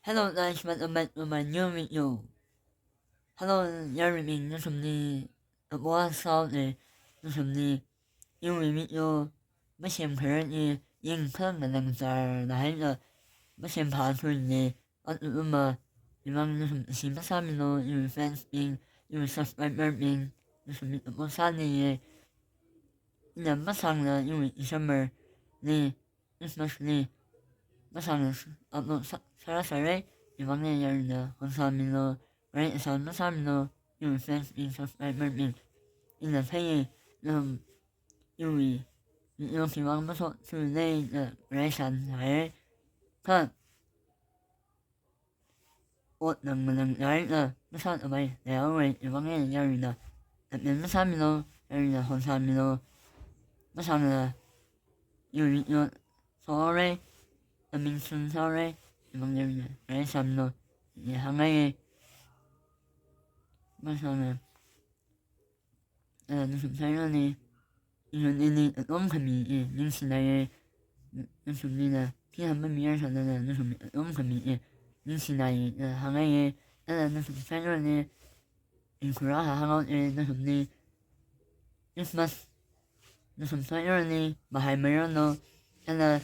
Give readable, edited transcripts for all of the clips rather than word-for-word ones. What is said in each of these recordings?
Hello guys, welcome back to my new video. Hello, giờ mình nó sầm đi ở bữa sau này nó sầm đi yêu mình video mới xem khởi đi yên khớp là lần giờ là hay là mới xem phá thôi này ở tụi mà thì mang nó sầm xem bắt sao mình nó yêu fans mình yêu subscriber mình nó sầm đi ở bữa sau này là bắt sang là yêu summer này Christmas này bắt sang là ở bữa sau đấy 이번에 열려 감사합니다. 그래서 감사합니다. 이 fans in subscriber in 생일 이렇게 만나서 today 레이션 잘 cut 옷能来了那么两位이번에 열려 감사합니다. 열려 감사합니다. 감사합니다. 이 sorry I mean sorry 이번에 레이션로 하나의 마상은 무슨 사연이 이런 일이 너무 감미해 민신나의 무슨 일이나 피 한번 미안하다는 무슨 너무 감미해 민신나의 하나의 무슨 사연이 인쿠라하 하나의 무슨 일 크리스마스 무슨 사연이 마할메로노 하나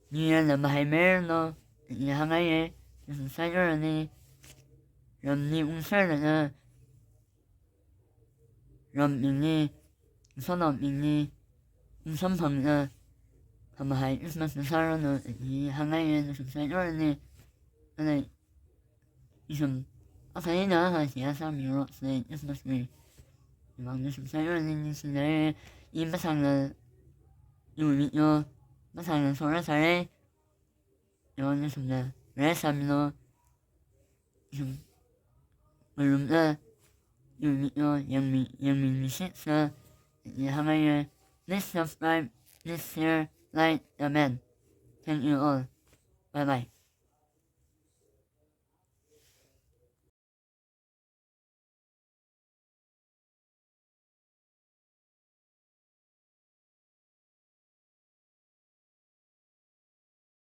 니는 마할메로노 이 하나의 무슨 사연이 럼니 웅살은 럼니 선업이니 웅선방은 가마하이 크리스마스 사연은 이 하나의 무슨 사연이 하나 이좀 아까이나 하시야 사미로 세 크리스마스 이방 무슨 사연이 신의 이 마상은 요미요 마상은 소라사에 이번 무슨 레사미노 좀 물론 영민 미식사 하나의 Please subscribe, please share, like, comment. Thank you all. Bye bye.